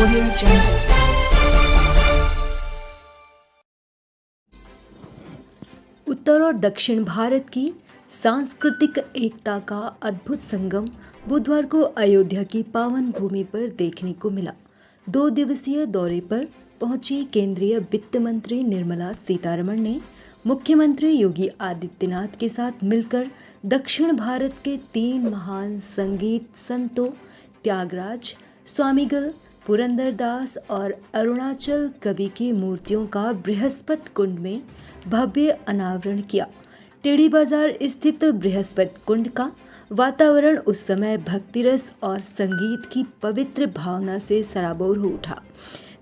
Audio Jungle. उत्तर और दक्षिण भारत की सांस्कृतिक एकता का अद्भुत संगम बुधवार को अयोध्या की पावन भूमि पर देखने को मिला। 2 दिवसीय दौरे पर पहुंची केंद्रीय वित्त मंत्री निर्मला सीतारमण ने मुख्यमंत्री योगी आदित्यनाथ के साथ मिलकर दक्षिण भारत के 3 महान संगीत संतों त्यागराज, स्वामीगल, पुरंदरदास और अरुणाचल कवि की मूर्तियों का बृहस्पति कुंड में भव्य अनावरण किया। टेढ़ी बाजार स्थित बृहस्पति कुंड का वातावरण उस समय भक्तिरस और संगीत की पवित्र भावना से सराबोर हो उठा।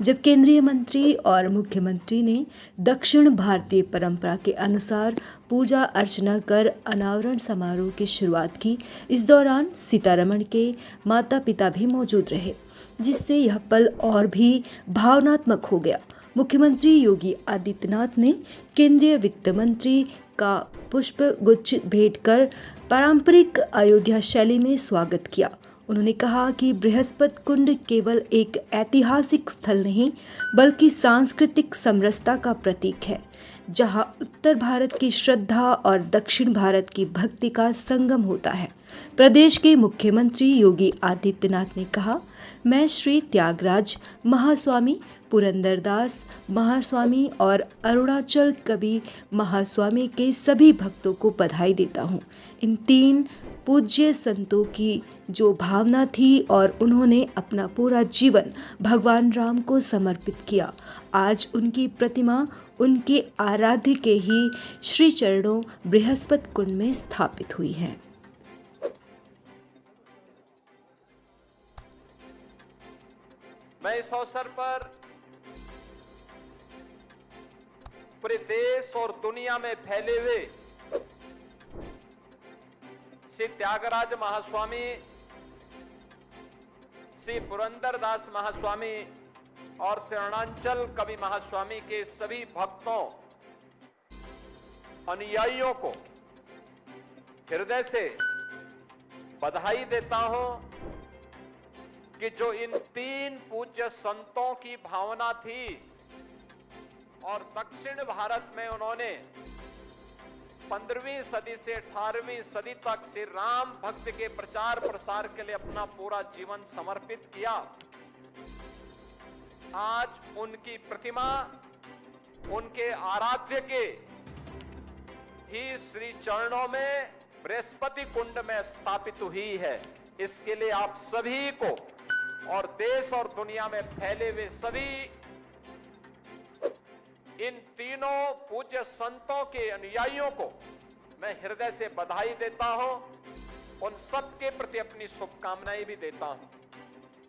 जब केंद्रीय मंत्री और मुख्यमंत्री ने दक्षिण भारतीय परंपरा के अनुसार पूजा अर्चना कर अनावरण समारोह की शुरुआत की। इस दौरान सीतारमण के माता पिता भी मौजूद रहे, जिससे यह पल और भी भावनात्मक हो गया। मुख्यमंत्री योगी आदित्यनाथ ने केंद्रीय वित्त मंत्री का पुष्प गुच्छ भेंट कर पारंपरिक अयोध्या शैली में स्वागत किया। उन्होंने कहा कि बृहस्पति कुंड केवल एक ऐतिहासिक स्थल नहीं बल्कि सांस्कृतिक समरसता का प्रतीक है, जहां उत्तर भारत की श्रद्धा और दक्षिण भारत की भक्ति का संगम होता है। प्रदेश के मुख्यमंत्री योगी आदित्यनाथ ने कहा, मैं श्री त्यागराज महास्वामी, पुरंदरदास महास्वामी और अरुणाचल कवि महास्वामी के सभी भक्तों को बधाई देता हूँ। इन 3 पूज्य संतों की जो भावना थी और उन्होंने अपना पूरा जीवन भगवान राम को समर्पित किया, आज उनकी प्रतिमा उनके आराध्य के ही श्री चरणों बृहस्पति कुंड में स्थापित हुई है। मैं इस अवसर पर पूरे देश और दुनिया में फैले हुए श्री त्यागराज महास्वामी, श्री पुरंदरदास महास्वामी और श्री अरुणाचल कवि महास्वामी के सभी भक्तों अनुयायियों को हृदय से बधाई देता हूं कि जो इन 3 पूज्य संतों की भावना थी और दक्षिण भारत में उन्होंने 15वीं सदी से 18वीं सदी तक श्री राम भक्त के प्रचार प्रसार के लिए अपना पूरा जीवन समर्पित किया, आज उनकी प्रतिमा उनके आराध्य के ही श्री चरणों में बृहस्पति कुंड में स्थापित हुई है। इसके लिए आप सभी को और देश और दुनिया में फैले हुए सभी इन 3 पूज्य संतों के अनुयायियों को मैं हृदय से बधाई देता हूं। उन सब के प्रति अपनी शुभकामनाएं भी देता हूं।